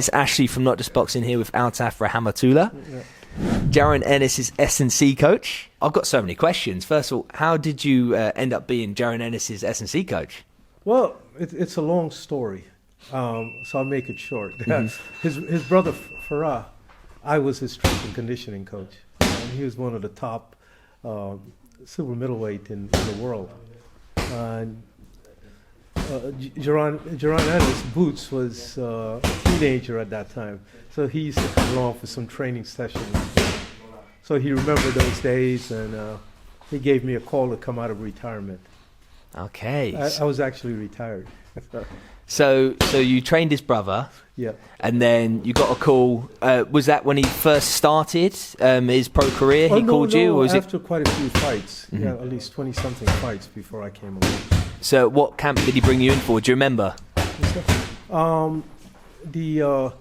It's Ashley from Notjustboxing here with Altaf Rahamatulla. Jaron Ennis is S&C coach. I've got so many questions. First of all, how did you end up being Jaron Ennis's S&C coach? Well, it's a long story, so I'll make it short. His brother Farah, I was his strength and conditioning coach. He was one of the top super middleweight in the world. Jaron Ennis, Boots, was a teenager at that time, so he used to come along for some training sessions. So he remembered those days, and he gave me a call to come out of retirement. Okay. I was actually retired. So you trained his brother. Yeah. And then you got a call. Was that when he first started his pro career? He called you, or was after quite a few fights? Yeah, at least 20-something fights before I came along. So what camp did he bring you in for? Do you remember? The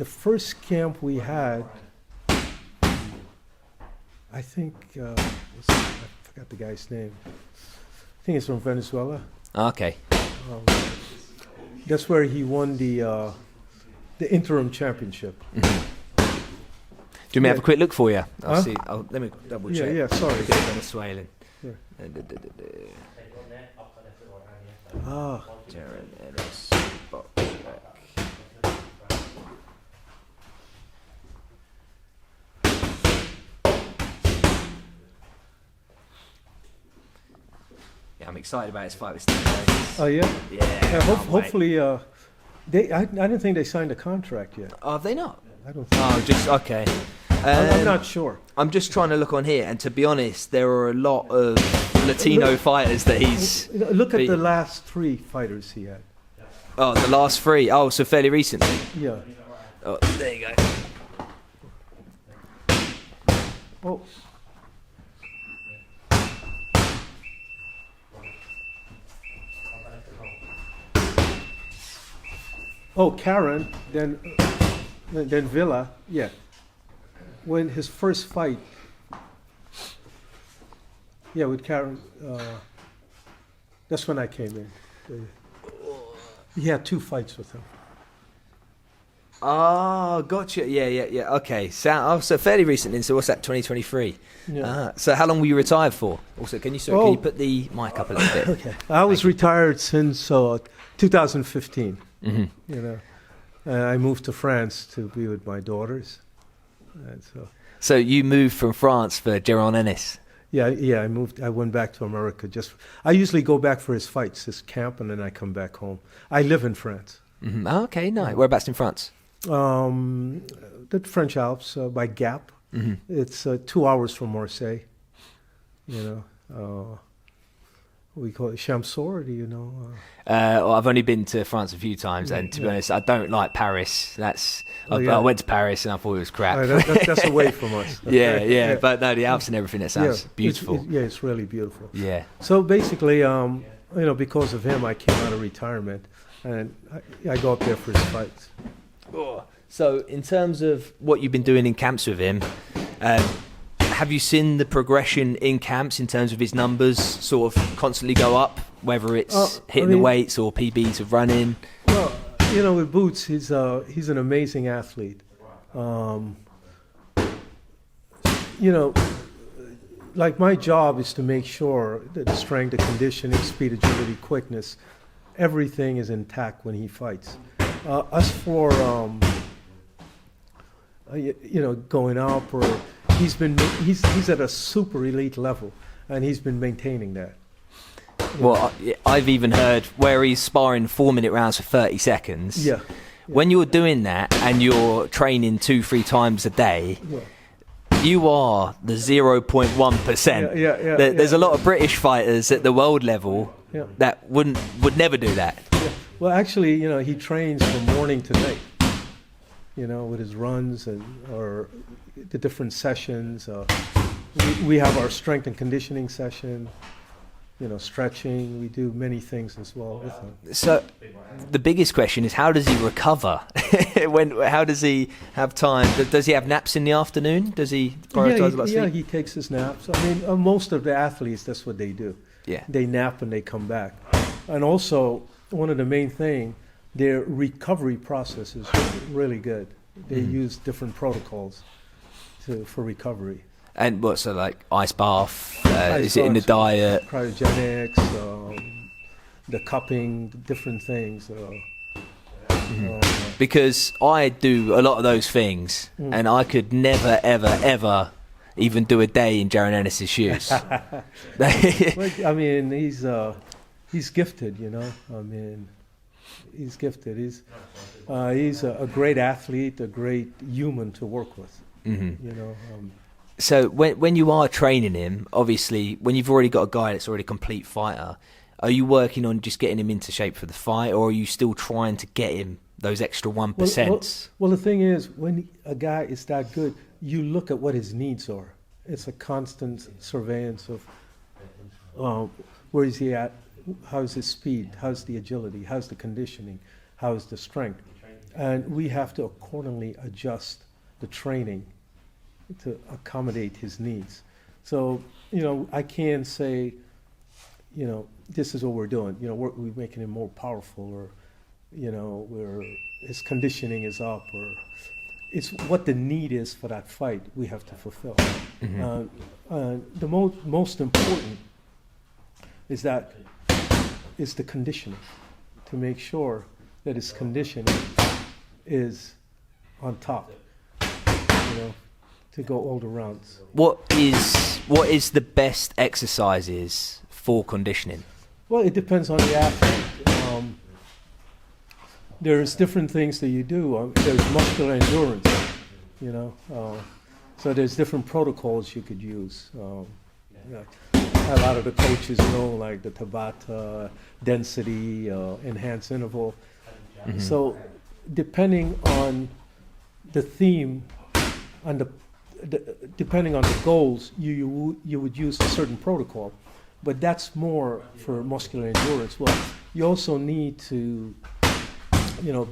first camp we had, I think, I forgot the guy's name. I think it's from Venezuela. Okay. That's where he won the interim championship. Do you want me to have a quick look for you? I'll see. Let me double check. Yeah, sorry. Venezuelan. Yeah. Jaron Ennis. Yeah, I'm excited about his fight with Steve. Oh yeah. Yeah. Hopefully, I didn't think they signed a contract yet. Oh, have they not? I don't think. Oh, just okay. I'm not sure. I'm just trying to look on here, and to be honest, there are a lot of Latino fighters that he's. Look at the last 3 fighters he had. Oh, the last 3. Oh, so fairly recently. Yeah. Oh, there you go. Oh. Oh, Karen, then Villa, yeah. When his first fight, yeah, with Karen, that's when I came in. He had 2 fights with him. Oh, gotcha. Yeah. Okay. So fairly recently. So what's that? 2023. Yeah. So how long were you retired for? Also, can you put the mic up a little bit? Okay. I was retired since 2015. Mm-hmm. You know, I moved to France to be with my daughters. And so you moved from France for Jaron Ennis? Yeah. I moved. I went back to America. I usually go back for his fights, his camp, and then I come back home. I live in France. Mm-hmm. Oh, okay, nice. Whereabouts in France? The French Alps by Gap. Mm-hmm. It's 2 hours from Marseille. You know, we call it Chamsor. Do you know? Well, I've only been to France a few times, and to be honest, I don't like Paris. I went to Paris and I thought it was crap. That's away from us. Yeah. But no, the Alps and everything, that sounds beautiful. It's really beautiful. Yeah. So basically, because of him, I came out of retirement, and I go up there for his fights. Oh. So in terms of what you've been doing in camps with him, have you seen the progression in camps in terms of his numbers sort of constantly go up, whether it's hitting the weights or PBs of running? Well, with Boots, he's an amazing athlete. Like my job is to make sure that the strength, the conditioning, speed, agility, quickness, everything is intact when he fights. As for going up, or he's at a super elite level, and he's been maintaining that. Well, I've even heard where he's sparring 4-minute rounds for 30 seconds. Yeah. When you're doing that and you're training 2-3 times a day, you are the 0.1%. There's a lot of British fighters at the world level that would never do that. Yeah. Well, actually, he trains from morning to night. With his runs or the different sessions. We have our strength and conditioning session. Stretching. We do many things as well with him. So, the biggest question is, how does he recover? How does he have time? Does he have naps in the afternoon? Does he prioritize a lot of sleep? Yeah, he takes his naps. I mean, most of the athletes, that's what they do. Yeah. They nap and they come back. And also, one of the main things, their recovery process is really good. They use different protocols for recovery. And what, so like ice bath? Ice is it in the baths, diet? Cryogenics, the cupping, different things. Because I do a lot of those things, and I could never, ever, ever even do a day in Jaron Ennis's shoes. Well, I mean, he's gifted, you know. I mean, he's gifted. He's a great athlete, a great human to work with. You know. So when you are training him, obviously, when you've already got a guy that's already a complete fighter, are you working on just getting him into shape for the fight, or are you still trying to get him those extra 1%? Well, the thing is, when a guy is that good, you look at what his needs are. It's a constant surveillance of where is he at, how's his speed, how's the agility, how's the conditioning, how's the strength. And we have to accordingly adjust the training to accommodate his needs. So, you know, I can't say, you know, this is what we're doing. You know, we're making him more powerful, or, you know, his conditioning is up, or it's what the need is for that fight we have to fulfill. The most important is the conditioning, to make sure that his conditioning is on top, you know, to go all the rounds. What is the best exercises for conditioning? Well, it depends on the athlete. There's different things that you do. There's muscular endurance, you know. So there's different protocols you could use. A lot of the coaches know, like the Tabata, density, enhanced interval. So depending on the theme, and depending on the goals, you would use a certain protocol. But that's more for muscular endurance. Well, you also need to, you know,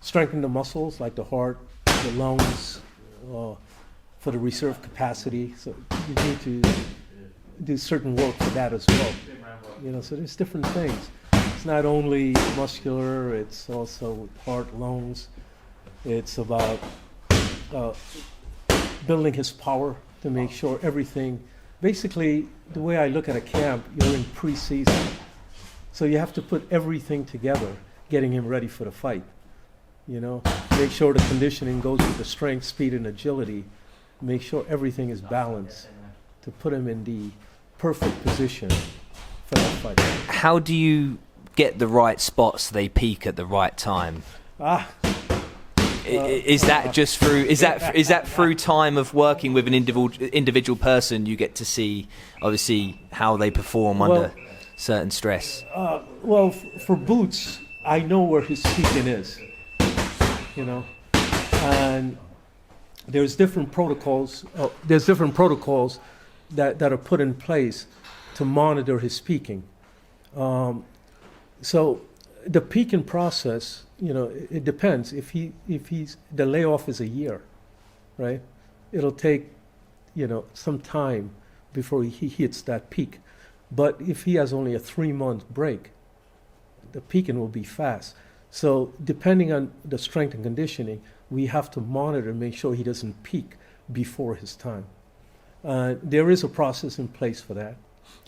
strengthen the muscles like the heart, the lungs, for the reserve capacity. So you need to do certain work for that as well. You know, so there's different things. It's not only muscular, it's also heart, lungs. It's about building his power to make sure everything. Basically, the way I look at a camp, you're in pre-season. So you have to put everything together, getting him ready for the fight. You know, make sure the conditioning goes with the strength, speed, and agility. Make sure everything is balanced to put him in the perfect position for that fight. How do you get the right spots so they peak at the right time? Is that just through? Is that through time of working with an individual person? You get to see, obviously, how they perform under certain stress. For Boots, I know where his peaking is. You know, and there's different protocols. There's different protocols that are put in place to monitor his peaking. So the peaking process, you know, it depends. If he's the layoff is a year, right? It'll take, you know, some time before he hits that peak. But if he has only a 3-month break, the peaking will be fast. So depending on the strength and conditioning, we have to monitor and make sure he doesn't peak before his time. There is a process in place for that.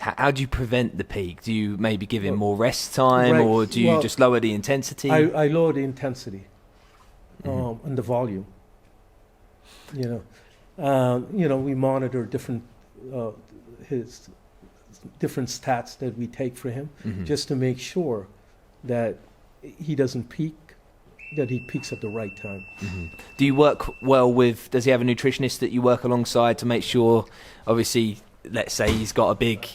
How do you prevent the peak? Do you maybe give him more rest time, or do you just lower the intensity? I lower the intensity and the volume. You know, we monitor different his different stats that we take for him, just to make sure that he doesn't peak, that he peaks at the right time. Do you work well with? Does he have a nutritionist that you work alongside to make sure? Obviously, let's say he's got a big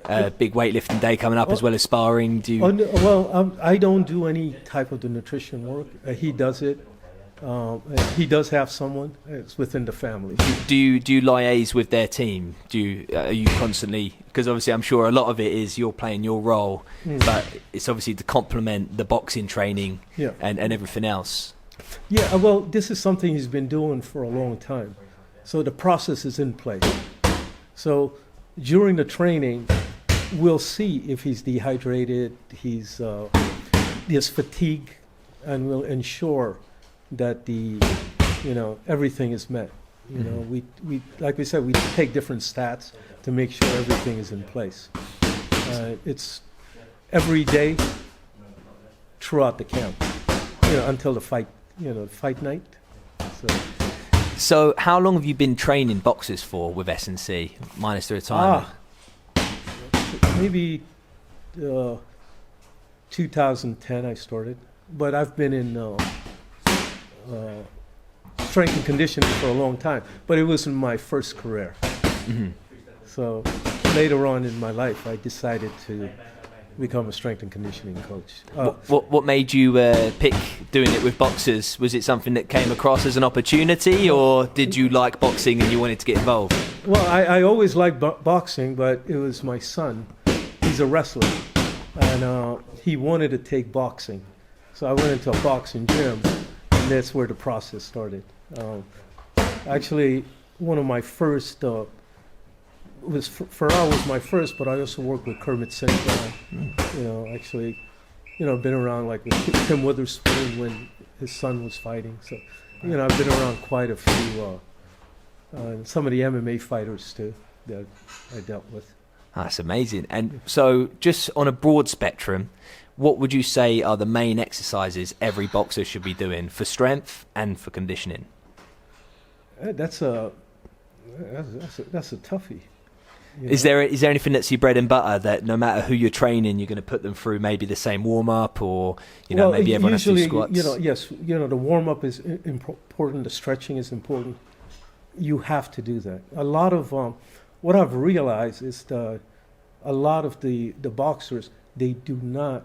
weightlifting day coming up, as well as sparring. Do you? I don't do any type of the nutrition work. He does it. He does have someone. It's within the family. Do you liaise with their team? Are you constantly? Because obviously, I'm sure a lot of it is you're playing your role, but it's obviously to complement the boxing training and everything else. Yeah. Well, this is something he's been doing for a long time, so the process is in place. So during the training, we'll see if he's dehydrated, his fatigue and we'll ensure that everything is met. We like we said, we take different stats to make sure everything is in place. It's every day throughout the camp, until the fight, fight night. So how long have you been training boxers for with S&C, minus the retirement? Maybe 2010 I started, but I've been in strength and conditioning for a long time, but it wasn't my first career. Mm-hmm. So later on in my life, I decided to become a strength and conditioning coach. What made you pick doing it with boxers? Was it something that came across as an opportunity, or did you like boxing and you wanted to get involved? Well, I always liked boxing, but it was my son. He's a wrestler, and he wanted to take boxing. So I went into a boxing gym, and that's where the process started. Actually, one of my first Farrell was my first, but I also worked with Kermit St. John. Actually, been around like with Tim Witherspoon when his son was fighting. So, I've been around quite a few, some of the MMA fighters too that I dealt with. That's amazing. And so just on a broad spectrum, what would you say are the main exercises every boxer should be doing for strength and for conditioning? That's a toughie. Is there anything that's your bread and butter that no matter who you're training, you're going to put them through maybe the same warm up, or maybe everyone usually, has to do squats? Yes, the warm up is important. The stretching is important. You have to do that. A lot of what I've realized is a lot of the boxers, they do not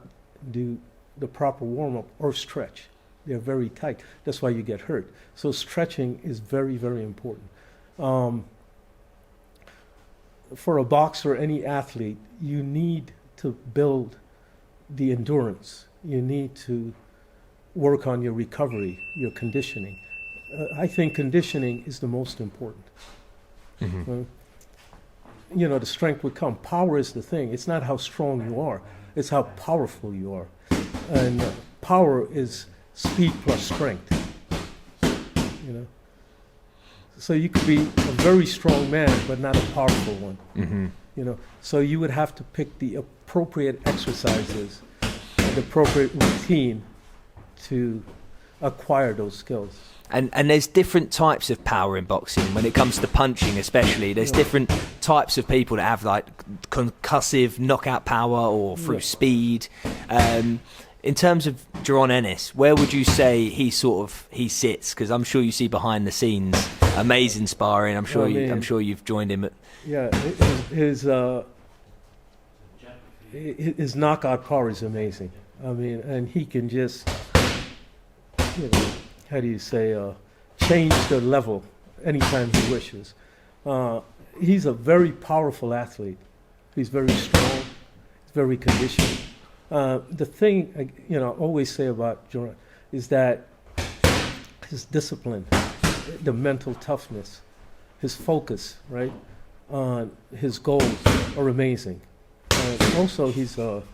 do the proper warm up or stretch. They're very tight. That's why you get hurt. So stretching is very, very important. For a boxer, any athlete, you need to build the endurance. You need to work on your recovery, your conditioning. I think conditioning is the most important. Mm-hmm. The strength would come. Power is the thing. It's not how strong you are. It's how powerful you are. And power is speed plus strength. So you could be a very strong man, but not a powerful one. Mm-hmm. So you would have to pick the appropriate exercises, the appropriate routine to acquire those skills. And there's different types of power in boxing. When it comes to punching especially, there's different types of people that have like concussive knockout power or through speed. In terms of Jaron Ennis, where would you say he sits? Because I'm sure you see behind the scenes amazing sparring. I'm sure you've joined him. His knockout power is amazing. And he can just change the level anytime he wishes. He's a very powerful athlete. He's very strong. He's very conditioned. The thing I always say about Jaron is that his discipline, the mental toughness, his focus, right, on his goals are amazing. Also, he's a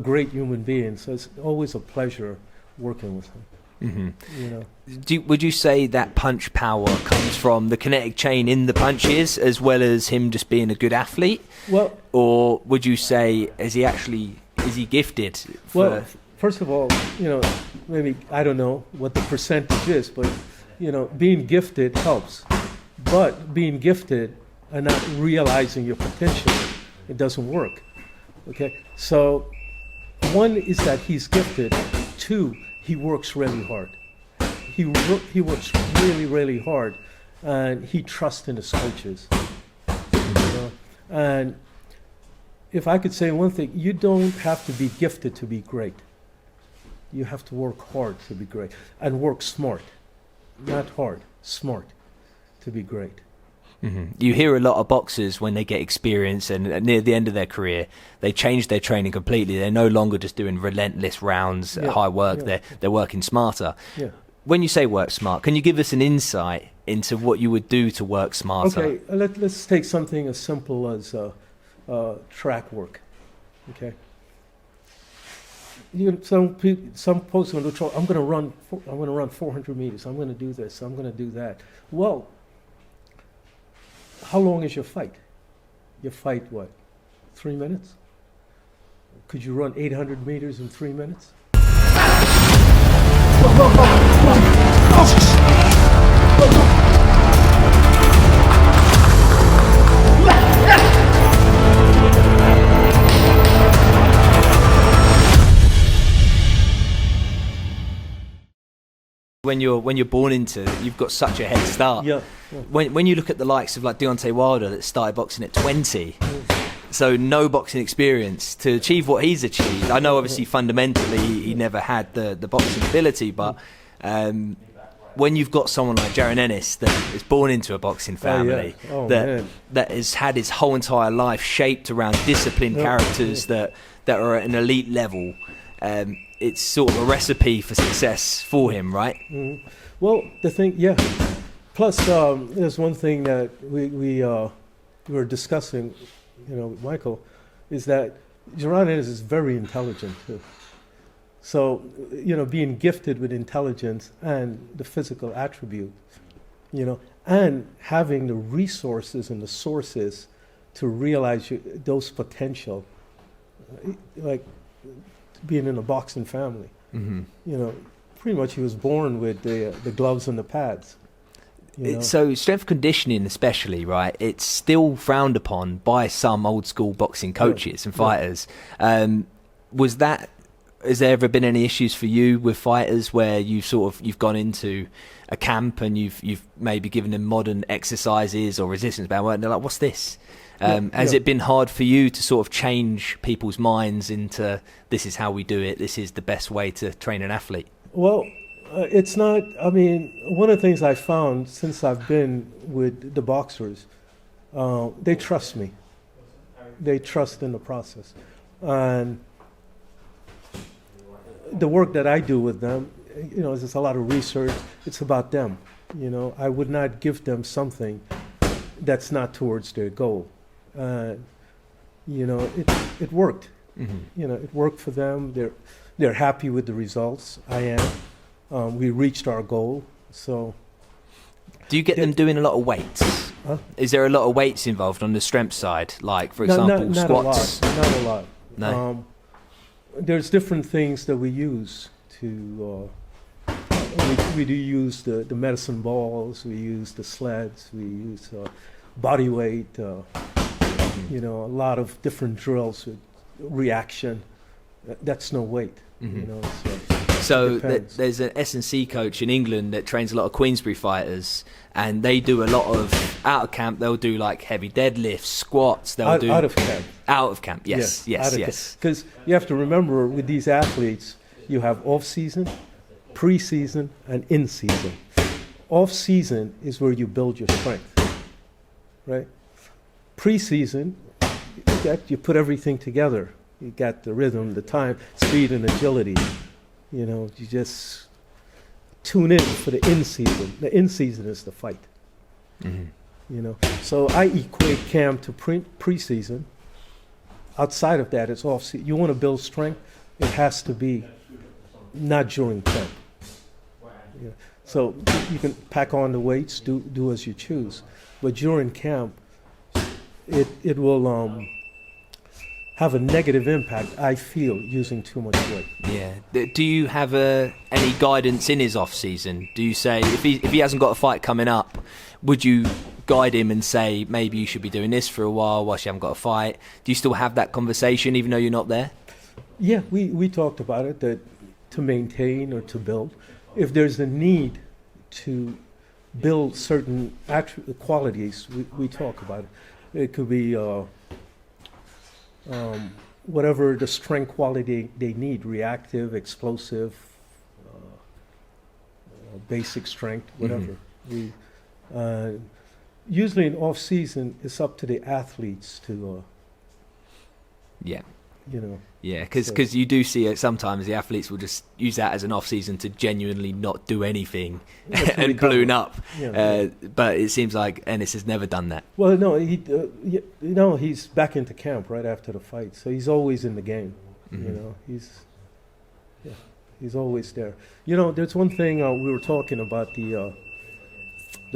great human being, so it's always a pleasure working with him. Mm-hmm. Would you say that punch power comes from the kinetic chain in the punches as well as him just being a good athlete? Well, or would you say is he gifted? Well, first of all, maybe I don't know what the percentage is, but being gifted helps. But being gifted and not realizing your potential, it doesn't work. Okay, so one is that he's gifted. Two, he works really hard. He works really, really hard, and he trusts in his coaches. And if I could say one thing, you don't have to be gifted to be great. You have to work hard to be great, and work smart, not hard, smart, to be great. Mm-hmm. You hear a lot of boxers when they get experience and near the end of their career, they change their training completely. They're no longer just doing relentless rounds, high work. They're working smarter. Yeah. When you say work smart, can you give us an insight into what you would do to work smarter? Okay, let's take something as simple as track work. Okay, some folks are going to try. I'm going to run 400 meters. I'm going to do this. I'm going to do that. Well, how long is your fight? Your fight, what? 3 minutes? Could you run 800 meters in 3 minutes? When you're born into it, you've got such a head start. Yeah. When you look at the likes of like Deontay Wilder that started boxing at 20, so no boxing experience to achieve what he's achieved. I know obviously fundamentally he never had the boxing ability, but when you've got someone like Jaron Ennis that is born into a boxing family, that has had his whole entire life shaped around disciplined characters that are at an elite level, it's sort of a recipe for success for him, right? Mm-hmm. Well, the thing, Plus, there's one thing that we were discussing, with Michael, is that Jaron Ennis is very intelligent too. So, being gifted with intelligence and the physical attribute, and having the resources and the sources to realize those potential, like being in a boxing family. Mm-hmm. Pretty much he was born with the gloves and the pads. So strength conditioning especially, right, it's still frowned upon by some old school boxing coaches and fighters. Has there ever been any issues for you with fighters where you've gone into a camp and you've maybe given them modern exercises or resistance band work and they're like, what's this? Has it been hard for you to sort of change people's minds into this is how we do it, this is the best way to train an athlete? Well, it's not, one of the things I found since I've been with the boxers, they trust me. They trust in the process. And the work that I do with them, there's a lot of research. It's about them. I would not give them something that's not towards their goal. It worked. Mm-hmm. It worked for them. They're happy with the results. I am. We reached our goal. So, do you get them doing a lot of weights? Huh? Is there a lot of weights involved on the strength side? Like, for example, not squats? Not a lot. No. There's different things that we use to. We do use the medicine balls. We use the sleds. We use body weight. A lot of different drills with reaction. That's no weight. Mm-hmm. So there's an S&C coach in England that trains a lot of Queensberry fighters, and they do a lot of out of camp. They'll do like heavy deadlifts, squats. They'll do out of camp. Out of camp, yes. Because you have to remember, with these athletes, you have off season, pre-season, and in season. Off season is where you build your strength, right? Pre-season, you put everything together. You got the rhythm, the time, speed, and agility. You just tune in for the in-season. The in-season is the fight. Mm-hmm. So I equate camp to pre-season. Outside of that, it's off-season. You want to build strength, it has to be not during camp. So you can pack on the weights, do as you choose. But during camp, it will have a negative impact, I feel, using too much weight. Yeah. Do you have any guidance in his off season? Do you say if he hasn't got a fight coming up, would you guide him and say maybe you should be doing this for a while whilst you haven't got a fight? Do you still have that conversation even though you're not there? Yeah, we talked about it, that to maintain or to build, if there's a need to build certain qualities, we talk about it. It could be whatever the strength quality they need, reactive, explosive, basic strength, whatever. Mm-hmm. Usually in off season, it's up to the athletes to, because you do see it sometimes. The athletes will just use that as an off season to genuinely not do anything and balloon up. But it seems like Ennis has never done that. Well, no, he's back into camp right after the fight, so he's always in the game. Mm-hmm. Yeah, he's always there. You know, there's one thing we were talking about the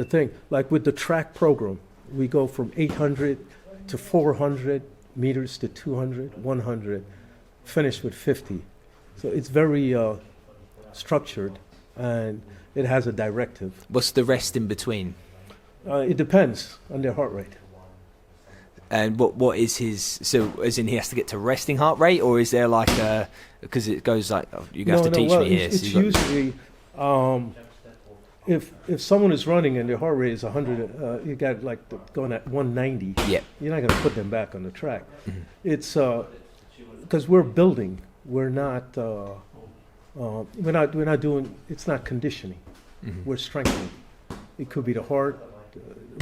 thing, like with the track program, we go from 800 to 400 meters to 200, 100, finish with 50. So it's very structured, and it has a directive. What's the rest in between? It depends on their heart rate. And what is his? So, as in, he has to get to resting heart rate, or is there like a? Because it goes like you have to teach me here. It's usually if someone is running and their heart rate is 100, you got like going at 190. Yeah, you're not going to put them back on the track. Mm-hmm. It's because we're building. We're not doing. It's not conditioning. Mm-hmm. We're strengthening. It could be the heart,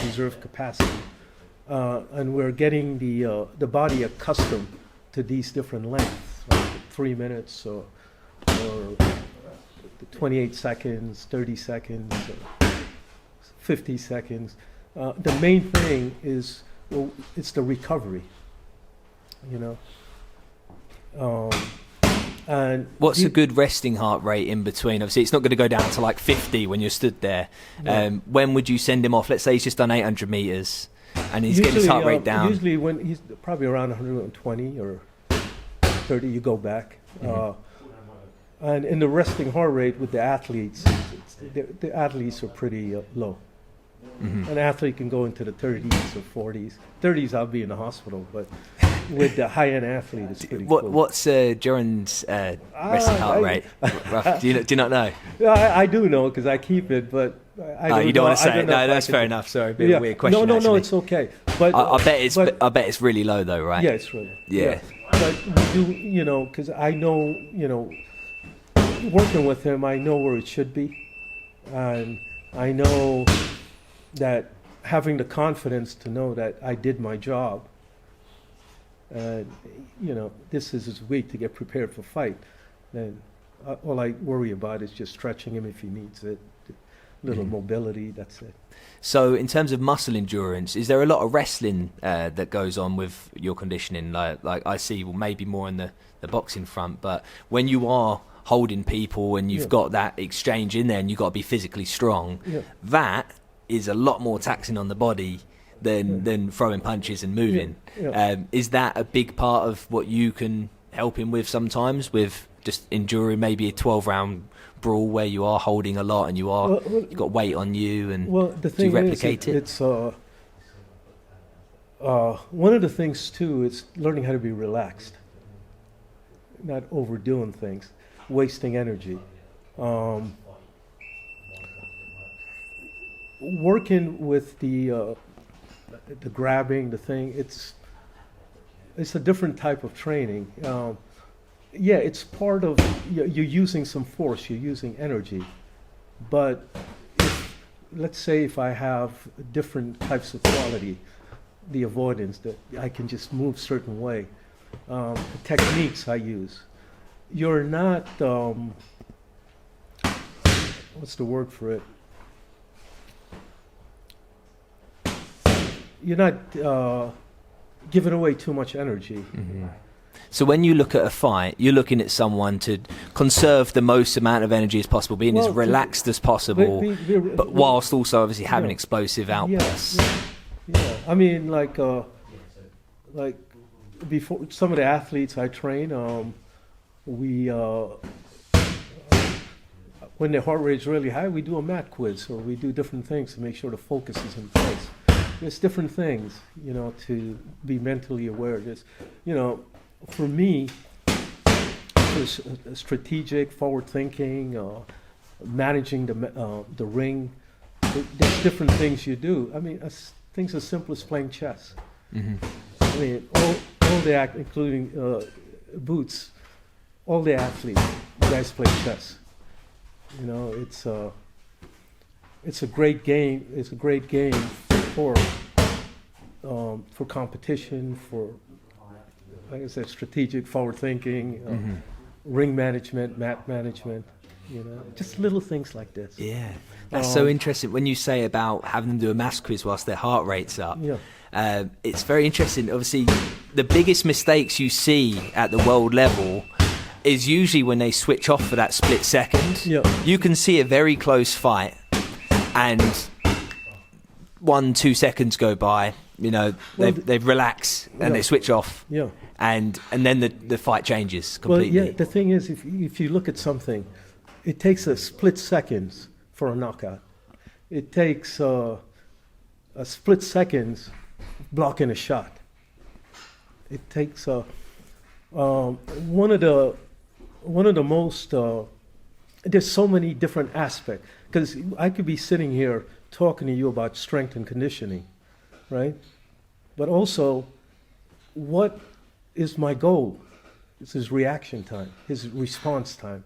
reserve capacity. And we're getting the body accustomed to these different lengths, like 3 minutes or 28 seconds, 30 seconds, 50 seconds. The main thing is, well, it's the recovery, you know. And what's a good resting heart rate in between? Obviously, it's not going to go down to like 50 when you're stood there. No. When would you send him off? Let's say he's just done 800 meters. And he's getting his heart rate down. Usually when he's probably around 120 or 30, you go back. Mm-hmm. And in the resting heart rate with the athletes, the athletes are pretty low. Mm-hmm. An athlete can go into the 30s or 40s. 30s, I'll be in the hospital, but with the high-end athlete, it's pretty cool. What's Joran's resting heart rate? Do you not know? I do know because I keep it, but I don't you don't want to say it? No, that's fair enough. Sorry, a bit of a weird question. No, it's okay. But I bet it's really low though, right? Yeah, it's really. Yeah. But we do, you know, because I know, you know, working with him, I know where it should be, and I know that having the confidence to know that I did my job. And you know, this is his week to get prepared for fight. Then all I worry about is just stretching him if he needs it. Little mobility, that's it. So in terms of muscle endurance, is there a lot of wrestling that goes on with your conditioning? Like I see, well, maybe more in the boxing front, but when you are holding people and you've got that exchange in there and you've got to be physically strong, that is a lot more taxing on the body than throwing punches and moving. Is that a big part of what you can help him with sometimes, with just enduring maybe a 12-round brawl where you are holding a lot and you've got weight on you, and the thing do you replicate it? It's one of the things too is learning how to be relaxed, not overdoing things, wasting energy. Working with the grabbing, the thing, it's a different type of training. It's part of, you're using some force, you're using energy. But let's say if I have different types of quality, the avoidance, that I can just move certain way, the techniques I use, you're not, what's the word for it? You're not giving away too much energy. Mm-hmm. So when you look at a fight, you're looking at someone to conserve the most amount of energy as possible, being as relaxed as possible, but whilst also obviously having explosive outbursts. Yeah. I mean, like before, some of the athletes I train, we when their heart rate is really high, we do a mat quiz, or we do different things to make sure the focus is in place. There's different things, you know, to be mentally aware. There's, you know, for me, there's strategic, forward-thinking, managing the ring. There's different things you do. I mean, things as simple as playing chess. Mm-hmm. I mean, all the including Boots, all the athletes, you guys play chess. You know, it's a great game. It's a great game for competition, for, like I said, strategic, forward-thinking, ring management, mat management, you know, just little things like this. Yeah, that's so interesting. When you say about having them do a mass quiz whilst their heart rate's up, it's very interesting. Obviously, the biggest mistakes you see at the world level is usually when they switch off for that split second. Yeah. You can see a very close fight, and 1-2 seconds go by. You know, they relax and they switch off. Yeah. And then the fight changes completely. Well, yeah. The thing is, if you look at something, it takes a split seconds for a knockout. It takes a split seconds blocking a shot. It takes one of the most. There's so many different aspects, because I could be sitting here talking to you about strength and conditioning, right? But also, what is my goal? It's his reaction time, his response time.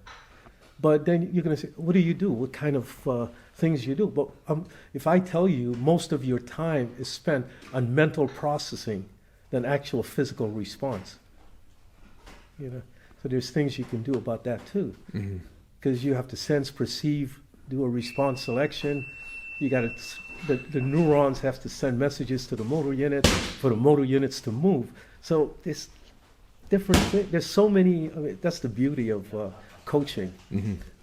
But then you're going to say, what do you do? What kind of things you do? But if I tell you most of your time is spent on mental processing than actual physical response, you know, so there's things you can do about that too, because you have to sense, perceive, do a response selection. You got to, the neurons have to send messages to the motor units for the motor units to move. So there's different things. There's so many. I mean, that's the beauty of coaching.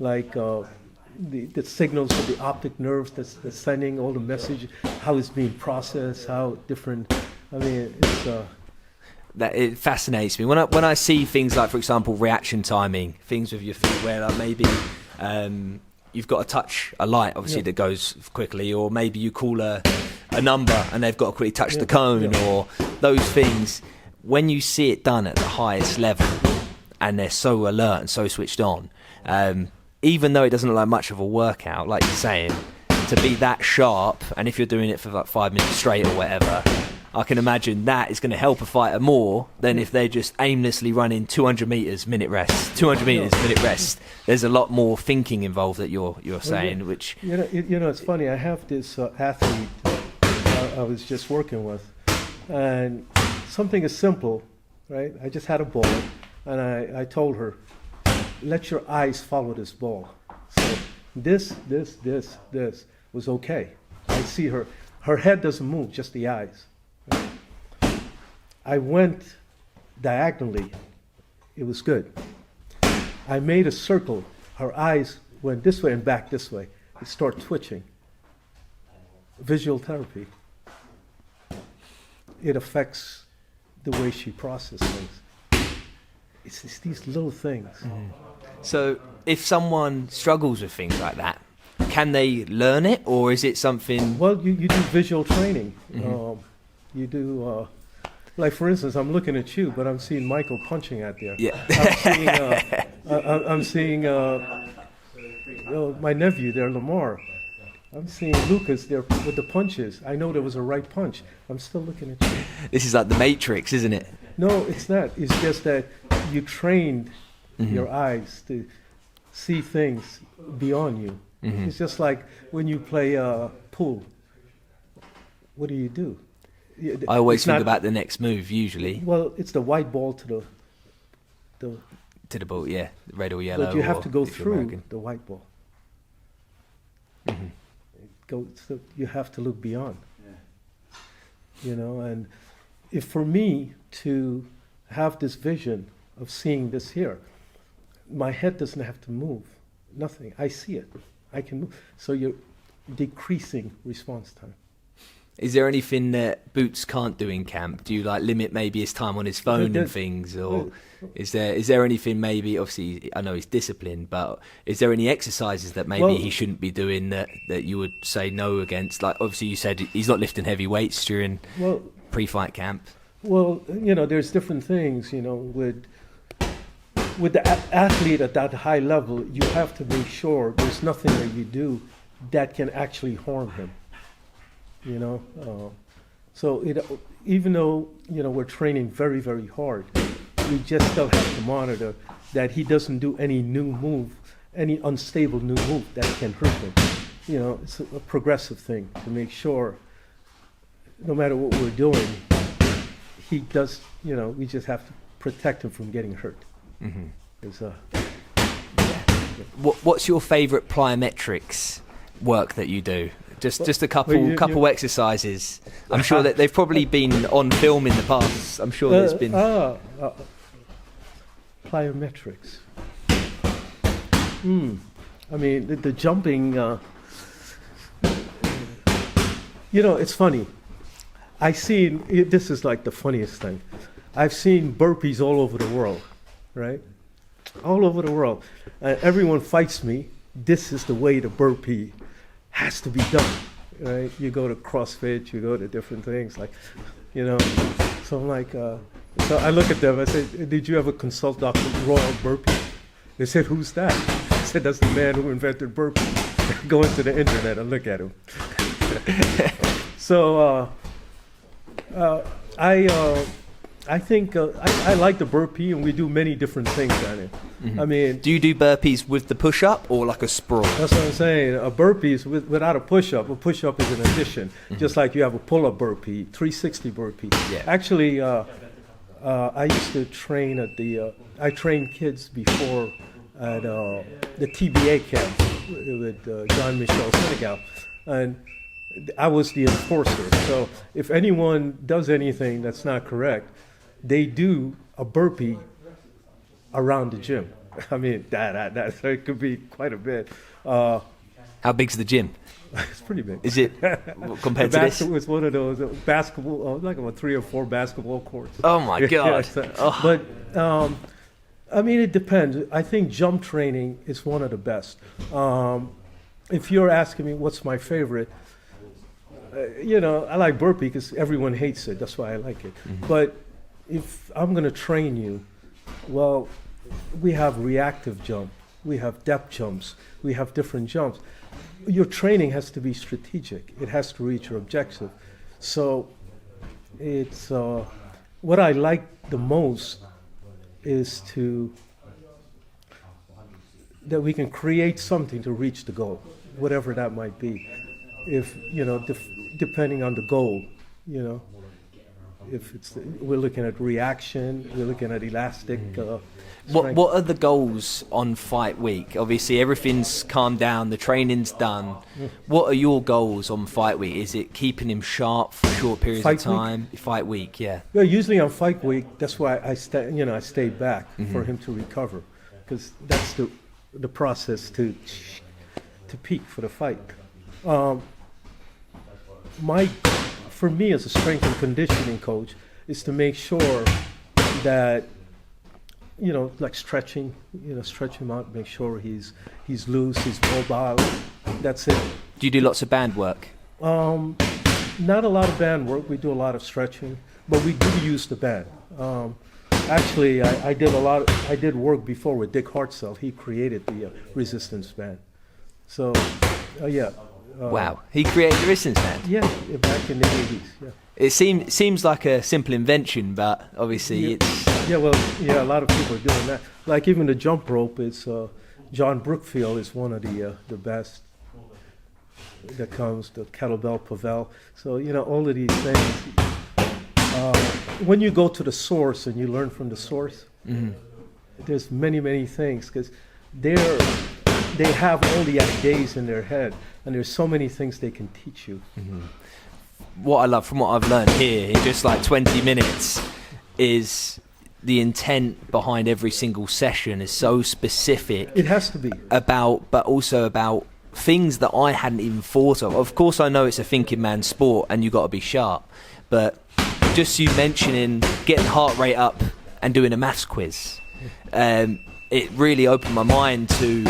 Like the signals of the optic nerves that's sending all the message, how it's being processed, how different. I mean, it's. That it fascinates me when I see things like, for example, reaction timing, things with your feet where like maybe you've got to touch a light, obviously, that goes quickly, or maybe you call a number and they've got to quickly touch the cone, or those things. When you see it done at the highest level and they're so alert and so switched on, even though it doesn't look like much of a workout, like you're saying, to be that sharp, and if you're doing it for like 5 minutes straight or whatever, I can imagine that is going to help a fighter more than if they're just aimlessly running 200 metres, minute rest, 200 metres, minute rest. There's a lot more thinking involved that you're saying, which... You know, it's funny. I have this athlete I was just working with, and something as simple, right? I just had a ball, and I told her, let your eyes follow this ball. So this was okay. I see her head doesn't move, just the eyes. I went diagonally. It was good. I made a circle. Her eyes went this way and back this way. It started twitching. Visual therapy. It affects the way she processes things. It's these little things. So if someone struggles with things like that, can they learn it, or is it something... Well, you do visual training. You do... like, for instance, I'm looking at you, but I'm seeing Michael punching out there. Yeah. I'm seeing my nephew there, Lamar. I'm seeing Lucas there with the punches. I know there was a right punch. I'm still looking at you. This is like the Matrix, isn't it? No, it's not. It's just that you trained your eyes to see things beyond you. It's just like when you play pool. What do? I always think about the next move, usually. Well, it's the white ball to the ball, yeah, red or yellow. But you have to go through the white ball. You have to look beyond. You know, and if for me to have this vision of seeing this here, my head doesn't have to move. Nothing. I see it. I can move. So you're decreasing response time. Is there anything that Boots can't do in camp? Do you like limit maybe his time on his phone and things, or is there anything maybe? Obviously, I know he's disciplined, but is there any exercises that maybe he shouldn't be doing that you would say no against? Like obviously, you said he's not lifting heavy weights during pre-fight camp. Well, you know, there's different things. You know, with the athlete at that high level, you have to make sure there's nothing that you do that can actually harm him. You know, so even though, you know, we're training very, very hard, we just still have to monitor that he doesn't do any new move, any unstable new move that can hurt him. You know, it's a progressive thing to make sure no matter what we're doing, he does, you know, we just have to protect him from getting hurt. What's your favorite plyometrics work that you do? Just a couple exercises. I'm sure that they've probably been on film in the past. I'm sure there's been Plyometrics. I mean, the jumping, it's funny. This is like the funniest thing. I've seen burpees all over the world, right? All over the world. Everyone fights me. This is the way the burpee has to be done, right? You go to CrossFit, you go to different things, like, so I'm like, so I look at them, I say, did you ever consult Dr. Royal Burpee? They said, who's that? I said, that's the man who invented burpee. Go into the internet and look at him. So I think I like the burpee, and we do many different things on it. Mm-hmm. I mean, do you do burpees with the push-up or like a sprawl? That's what I'm saying. A burpee is without a push-up. A push-up is an addition, just like you have a pull-up burpee, 360 burpee. Yeah. Actually, I used to train I trained kids before at the TBA camp with John Michel Senegal, and I was the enforcer. So if anyone does anything that's not correct, they do a burpee around the gym. I mean, that it could be quite a bit. How big's the gym? It's pretty big. Is it compared to this? It's one of those basketball, like about 3 or 4 basketball courts. Oh my God! But I mean, it depends. I think jump training is one of the best. If you're asking me what's my favorite, I like burpee because everyone hates it. That's why I like it. Mm-hmm. But if I'm going to train you, well, we have reactive jump, we have depth jumps, we have different jumps. Your training has to be strategic. It has to reach your objective. So it's what I like the most is that we can create something to reach the goal, whatever that might be. If depending on the goal, if we're looking at reaction, we're looking at elastic. What are the goals on fight week? Obviously, everything's calmed down, the training's done. What are your goals on fight week? Is it keeping him sharp for short periods of time? Fight week, yeah. Yeah, usually on fight week, that's why I stayed back for him to recover, because that's the process to peak for the fight. For me as a strength and conditioning coach is to make sure that, like stretching, stretch him out, make sure he's loose, he's mobile. That's it. Do you do lots of band work? Not a lot of band work. We do a lot of stretching, but we do use the band. Actually, I did work before with Dick Hartzell. He created the resistance band. So, yeah. Wow, he created the resistance band? Yeah, back in the 80s, yeah. It seems like a simple invention, but obviously it's... Yeah, well, a lot of people are doing that. Like even the jump rope, it's John Brookfield is one of the best that comes, the kettlebell, Pavel. So, all of these things. When you go to the source and you learn from the source, there's many, many things, because they have all the ideas in their head, and there's so many things they can teach you. Mm-hmm. What I love from what I've learned here in just like 20 minutes is the intent behind every single session is so specific. It has to be. But also about things that I hadn't even thought of. Of course, I know it's a thinking man's sport and you got to be sharp, but just you mentioning getting heart rate up and doing a maths quiz, it really opened my mind to...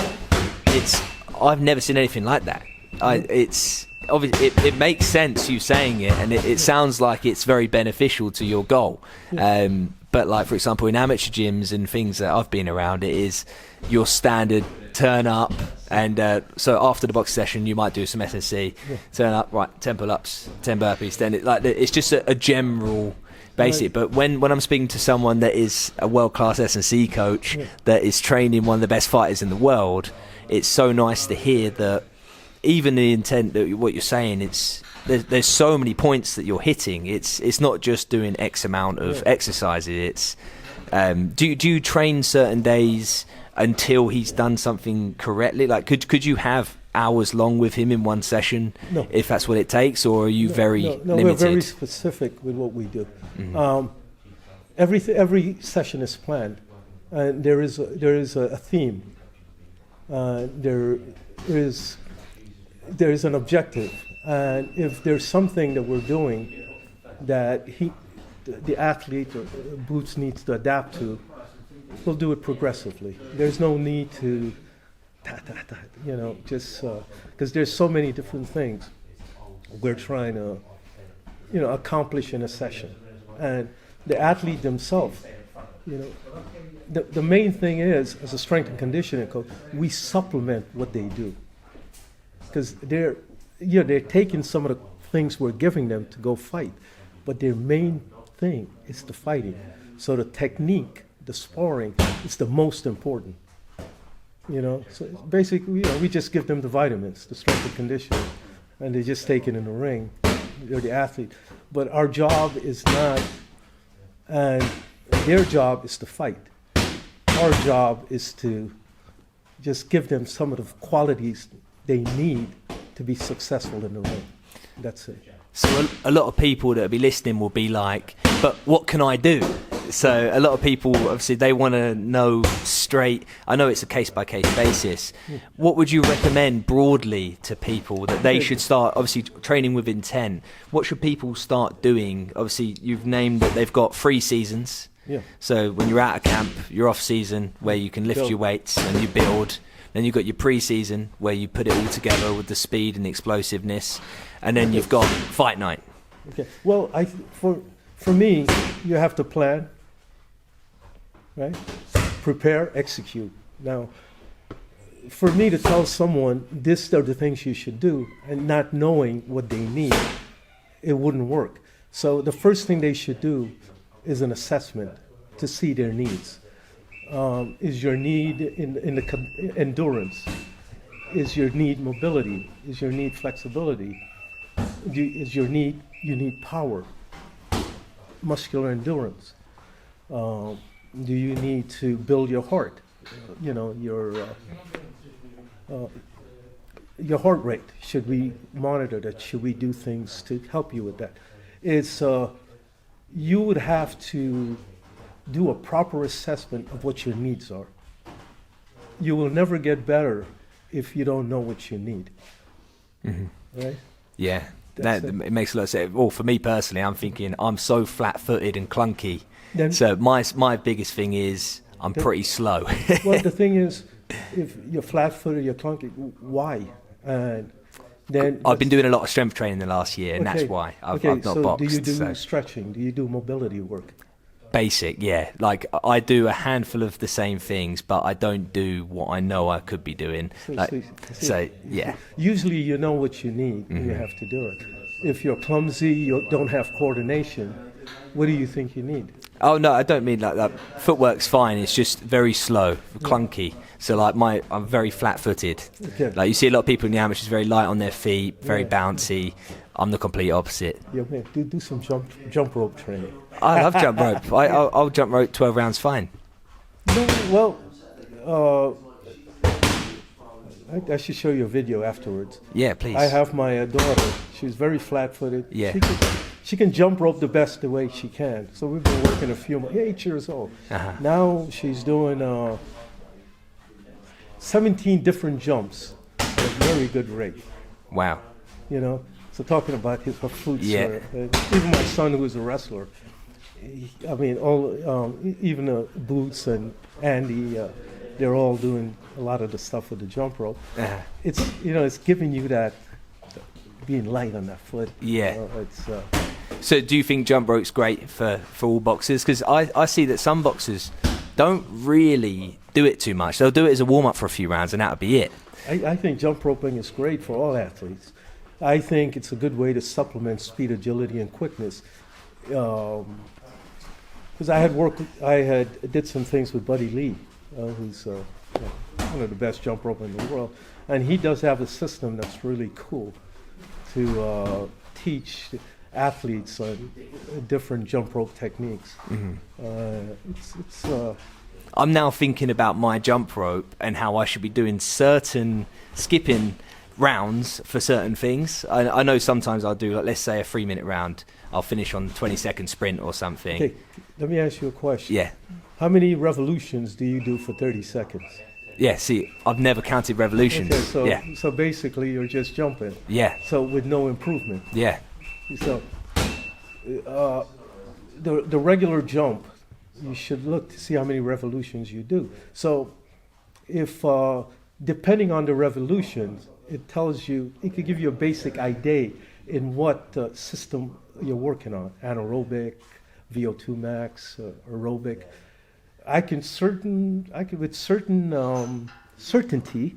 I've never seen anything like that. It makes sense you saying it, and it sounds like it's very beneficial to your goal. But like, for example, in amateur gyms and things that I've been around, it is your standard turn up, and so after the box session you might do some SSC, turn up, right, 10 pull-ups, 10 burpees, then it's just a general basic. But when I'm speaking to someone that is a world-class S&C coach that is training one of the best fighters in the world, it's so nice to hear that even the intent that what you're saying, there's so many points that you're hitting. It's not just doing X amount of exercises. It's do you train certain days until he's done something correctly? Like could you have hours long with him in one session if that's what it takes, or are you very limited? We're very specific with what we do. Every session is planned. and there is a theme. There is an objective, and if there's something that we're doing that the athlete or Boots needs to adapt to, we'll do it progressively. There's no need to, just because there's so many different things we're trying to, accomplish in a session, and the athlete themselves, the main thing is, as a strength and conditioning coach, we supplement what they do, because they're taking some of the things we're giving them to go fight, but their main thing is the fighting. So the technique, the sparring, is the most important. So basically, we just give them the vitamins, the strength and conditioning, and they just take it in the ring. They're the athlete. But our job is not, and their job is to fight. Our job is to just give them some of the qualities they need to be successful in the ring. That's it. So a lot of people that will be listening will be like, but what can I do? So a lot of people, obviously, they want to know straight. I know it's a case-by-case basis. What would you recommend broadly to people that they should start, obviously, training with intent? What should people start doing? Obviously, you've named that they've got 3 seasons. Yeah. So when you're out of camp, you're off season where you can lift your weights and you build. Then you've got your pre-season where you put it all together with the speed and the explosiveness. And then you've got fight night. Okay. Well, for me, you have to plan, right? Prepare, execute. Now, for me to tell someone these are the things you should do and not knowing what they need, it wouldn't work. So the first thing they should do is an assessment to see their needs. Is your need in the endurance? Is your need mobility? Is your need flexibility? Is your need, you need power, muscular endurance? Do you need to build your heart? Your heart rate. Should we monitor that? Should we do things to help you with that? It's you would have to do a proper assessment of what your needs are. You will never get better if you don't know what you need. Mm-hmm. Right? Yeah, it makes a lot of sense. Well, for me personally, I'm thinking I'm so flat-footed and clunky. So my biggest thing is I'm pretty slow. Well, the thing is, if you're flat-footed, you're clunky, why? And then I've been doing a lot of strength training the last year, and that's why I've not boxed. Do you do stretching? Do you do mobility work? Basic, yeah. Like I do a handful of the same things, but I don't do what I know I could be doing. So yeah. Usually, you know what you need, and you have to do it. If you're clumsy, you don't have coordination. What do you think you need? Oh no, I don't mean like that. Footwork's fine. It's just very slow, clunky. So like I'm very flat-footed. Okay. Like you see a lot of people in the amateurs very light on their feet, very bouncy. I'm the complete opposite. Yeah, man. Do some jump rope training. I love jump rope. I'll jump rope 12 rounds fine. No, well, I should show you a video afterwards. Yeah, please. I have my daughter. She's very flat-footed. Yeah. She can jump rope the best the way she can. So we've been working a few months. 8 years old. Uh-huh. Now she's doing 17 different jumps at a very good rate. Wow. So talking about her food, even my son, who is a wrestler, even Boots and Andy, they're all doing a lot of the stuff with the jump rope. Uh-huh. It's giving you that being light on that foot. Yeah. So do you think jump rope's great for all boxers? Because I see that some boxers don't really do it too much. They'll do it as a warm-up for a few rounds and that'll be it. I think jump roping is great for all athletes. I think it's a good way to supplement speed, agility, and quickness. Because I did some things with Buddy Lee, who's one of the best jump rope in the world, and he does have a system that's really cool to teach athletes different jump rope techniques. Mm-hmm. I'm now thinking about my jump rope and how I should be doing certain skipping rounds for certain things. I know sometimes I'll do, like, let's say a 3-minute round. I'll finish on 20-second sprint or something. Okay, let me ask you a question. Yeah. How many revolutions do you do for 30 seconds? Yeah, see, I've never counted revolutions. Okay, so basically you're just jumping. Yeah. So with no improvement. Yeah. So the regular jump, you should look to see how many revolutions you do. So if depending on the revolutions, it tells you, it could give you a basic idea in what system you're working on, anaerobic, VO2 max, aerobic. With certain certainty,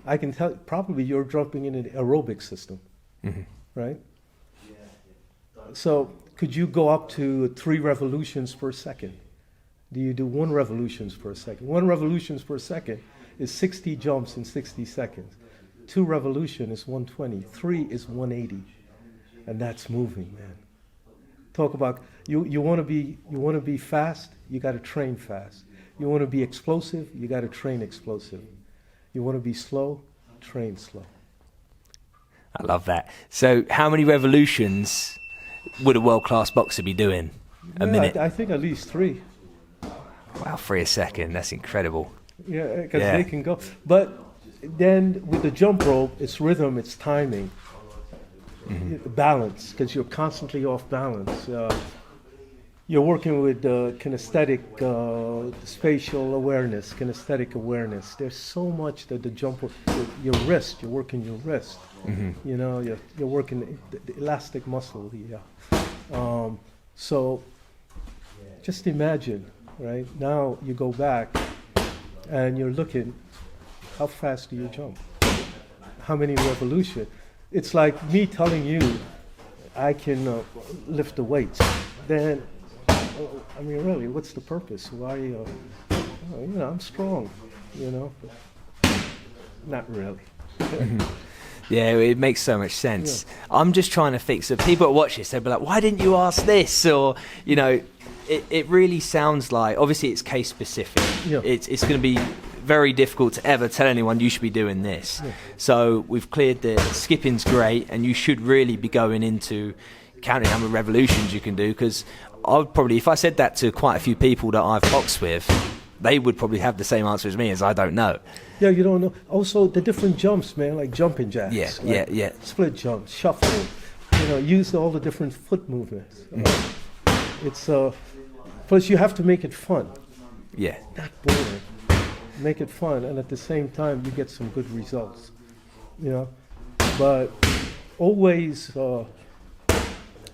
I can tell probably you're jumping in an aerobic system, right? So could you go up to 3 revolutions per second? Do you do 1 revolutions per second? 1 revolutions per second is 60 jumps in 60 seconds. 2 revolution is 120. 3 is 180, and that's moving, man. Talk about you want to be fast. You got to train fast. You want to be explosive. You got to train explosive. You want to be slow. Train slow. I love that. So, how many revolutions would a world-class boxer be doing a minute? I think at least 3. Wow, 3 a second. That's incredible. Yeah, because they can go. But then with the jump rope, it's rhythm, it's timing, balance, because you're constantly off balance. You're working with kinesthetic, spatial awareness, kinesthetic awareness. There's so much that the jump rope, your wrist, you're working your wrist. You know, you're working the elastic muscle. So just imagine, right? Now you go back and you're looking, how fast do you jump? How many revolutions? It's like me telling you I can lift the weights. Then, I mean, really, what's the purpose? Why, I'm strong, not really. Yeah, it makes so much sense. Yeah. I'm just trying to fix it. People that watch this, they'll be like, why didn't you ask this? Or, it really sounds like, obviously it's case specific. Yeah. It's going to be very difficult to ever tell anyone you should be doing this. Yeah. So we've cleared that skipping's great, and you should really be going into counting how many revolutions you can do, because I would probably, if I said that to quite a few people that I've boxed with, they would probably have the same answer as me, as I don't know. Yeah, you don't know. Also, the different jumps, man, like jumping jacks. Yeah. Split jumps, shuffling. Use all the different foot movements. It's plus you have to make it fun. Yeah. Not boring. Make it fun, and at the same time, you get some good results. But always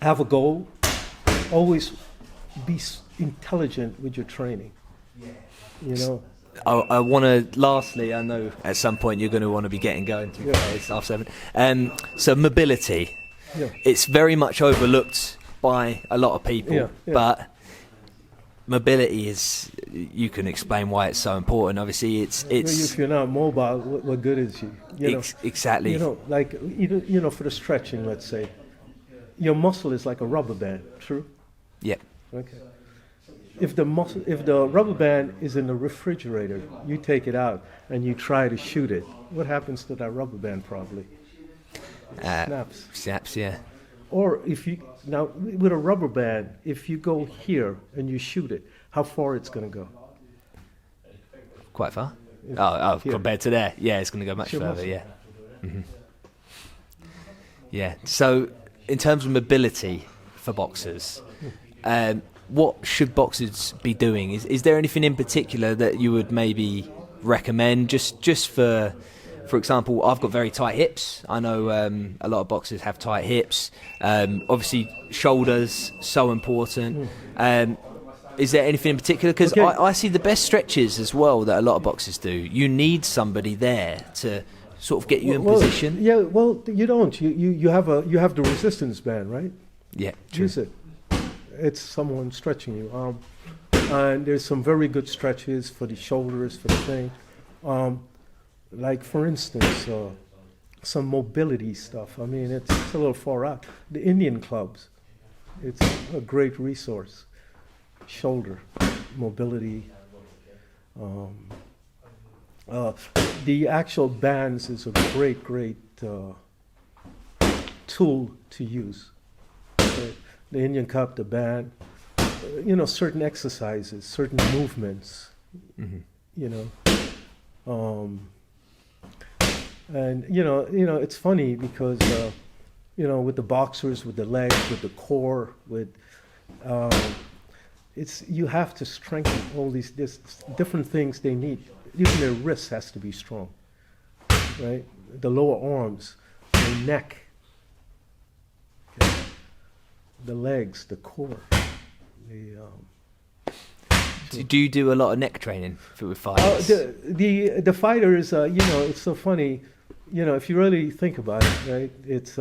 have a goal. Always be intelligent with your training. I want to, lastly, I know at some point you're going to want to be getting going to it's half 7. So mobility, it's very much overlooked by a lot of people, but mobility is, you can explain why it's so important. Obviously, it's if you're not mobile, what good is you? Exactly. Like either, for the stretching, let's say, your muscle is like a rubber band. True. Yeah. Okay. If the rubber band is in the refrigerator, you take it out and you try to shoot it. What happens to that rubber band? Probably snaps. Snaps, yeah. Or now with a rubber band, if you go here and you shoot it, how far it's going to go? Quite far. Compared to there, it's going to go much further. Muscle. Yeah. Mm-hmm. Yeah. So, in terms of mobility for boxers, what should boxers be doing? Is there anything in particular that you would maybe recommend? Just for example, I've got very tight hips. I know a lot of boxers have tight hips. Obviously, shoulders, so important. Is there anything in particular? Because I see the best stretches as well that a lot of boxers do. You need somebody there to sort of get you in position. Yeah, well, you don't. You have the resistance band, right? Yeah, true. Use it. It's someone stretching you. And there's some very good stretches for the shoulders, for the thing. Like, for instance, some mobility stuff. I mean, it's a little far out. The Indian clubs, it's a great resource. Shoulder mobility. The actual bands is a great tool to use. Right? The Indian cup, the band, certain exercises, certain movements, you know. And it's funny because with the boxers, with the legs, with the core, with you have to strengthen all these different things they need. Even their wrist has to be strong, right? The lower arms, the neck, okay? The legs, the core. Do you do a lot of neck training with fighters? The fighters, it's so funny. If you really think about it, right? It's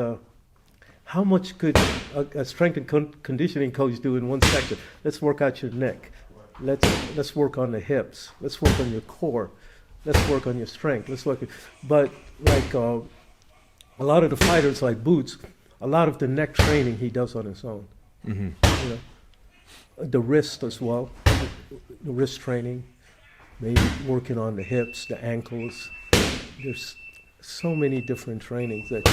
how much could a strength and conditioning coach do in one section? Let's work out your neck. Let's work on the hips. Let's work on your core. Let's work on your strength. But like a lot of the fighters, like Boots, a lot of the neck training he does on his own. Mm-hmm. The wrist as well, the wrist training, maybe working on the hips, the ankles. There's so many different trainings that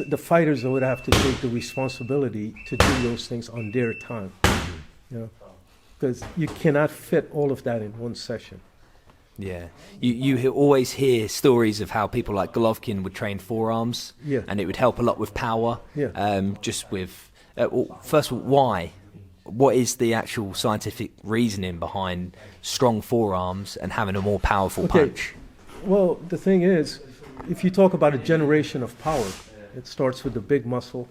the fighters would have to take the responsibility to do those things on their time, because you cannot fit all of that in one session. Yeah, you always hear stories of how people like Golovkin would train forearms, and it would help a lot with power. Just with first of all, why? What is the actual scientific reasoning behind strong forearms and having a more powerful punch? Well, the thing is, if you talk about a generation of power, it starts with the big muscle.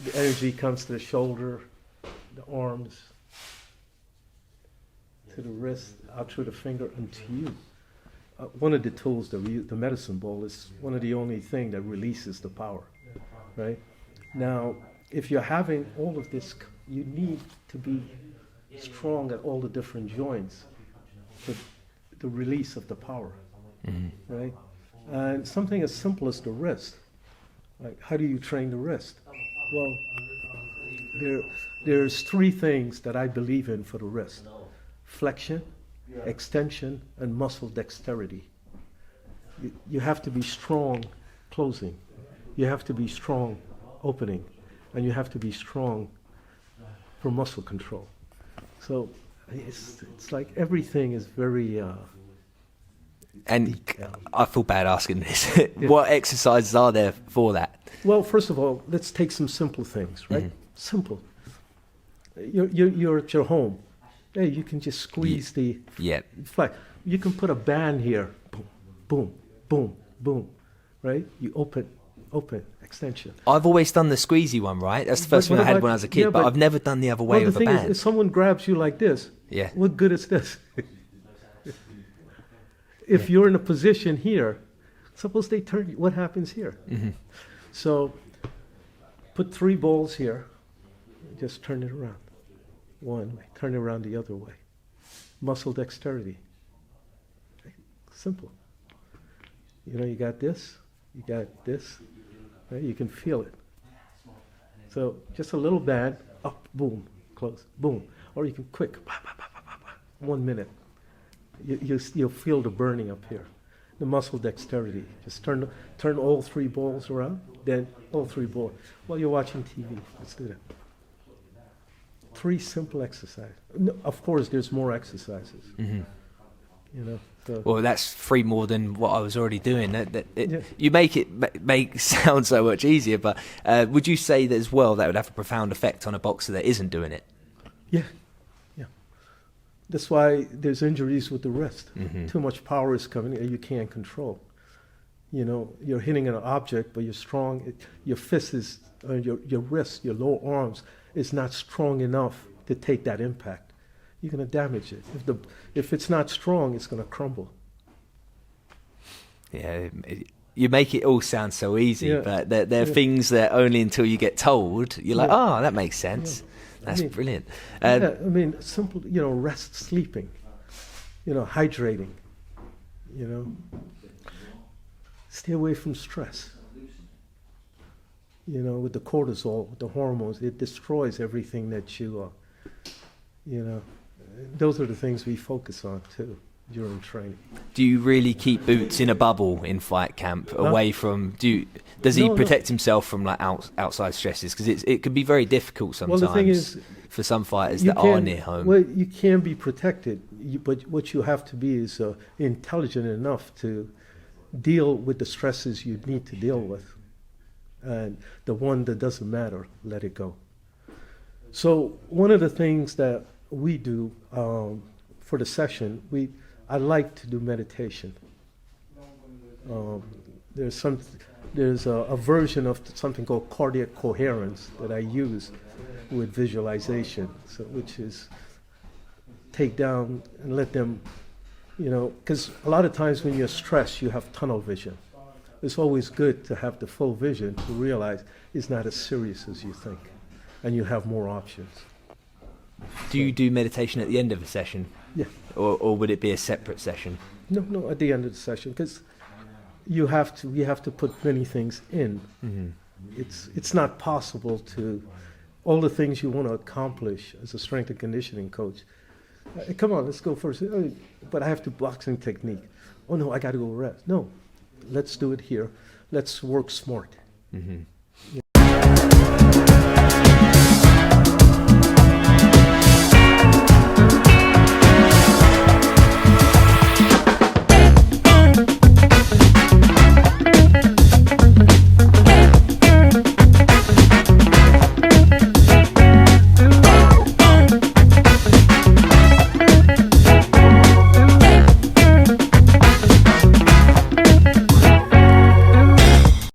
The energy comes to the shoulder, the arms, to the wrist, out through the finger, and to you. One of the tools that we use, the medicine ball, is one of the only thing that releases the power, right? Now, if you're having all of this, you need to be strong at all the different joints for the release of the power, right? And something as simple as the wrist. Like, how do you train the wrist? Well, there's three things that I believe in for the wrist: flexion, extension, and muscle dexterity. You have to be strong closing, you have to be strong opening, and you have to be strong for muscle control. So it's like everything is very and I feel bad asking this. What exercises are there for that? Well, first of all, let's take some simple things, right? Simple. You're at your home. Hey, you can just squeeze the flex. You can put a band here. Boom, boom, boom, boom. Right? You open, extension. I've always done the squeezy one, right? That's the first thing I had when I was a kid, but I've never done the other way with a band. The thing is, if someone grabs you like this, what good is this? If you're in a position here, suppose they turn you, what happens here? So put 3 balls here, just turn it around. One way, turn it around the other way. Muscle dexterity. Simple. You got this, right? You can feel it. So just a little band, up, boom, close, boom. Or you can quick, 1 minute. You'll feel the burning up here. The muscle dexterity. Just turn all 3 balls around, then all 3 balls. While you're watching TV, let's do that. 3 simple exercises. No, of course, there's more exercises. So. Well, that's 3 more than what I was already doing. You make it sound so much easier, but would you say that as well that would have a profound effect on a boxer that isn't doing it? Yeah. That's why there's injuries with the wrist. Too much power is coming and you can't control. You're hitting an object, but you're strong. Your fist is, your wrist, your lower arms is not strong enough to take that impact. You're going to damage it. If it's not strong, it's going to crumble. Yeah, you make it all sound so easy, but there are things that only until you get told, you're like, oh, that makes sense. That's brilliant. Simple, rest, sleeping, hydrating, stay away from stress. With the cortisol, with the hormones, it destroys everything that those are the things we focus on too. during training. Do you really keep Boots in a bubble in fight camp, away from? Does he protect himself from like outside stresses? Because it can be very difficult sometimes. Well, the thing is, for some fighters that are near home. Well, you can be protected, but what you have to be is intelligent enough to deal with the stresses you need to deal with, and the one that doesn't matter, let it go. So one of the things that we do for the session, I like to do meditation. There's a version of something called cardiac coherence that I use with visualization, which is take down and let them, because a lot of times when you're stressed, you have tunnel vision. It's always good to have the full vision to realize it's not as serious as you think, and you have more options. Do you do meditation at the end of a session? Yeah. Or would it be a separate session? No, at the end of the session, because we have to put many things in. Mm-hmm. It's not possible to, all the things you want to accomplish as a strength and conditioning coach. Come on, let's go first. But I have to boxing technique. Oh no, I got to go rest. No, let's do it here. Let's work smart. Mm-hmm.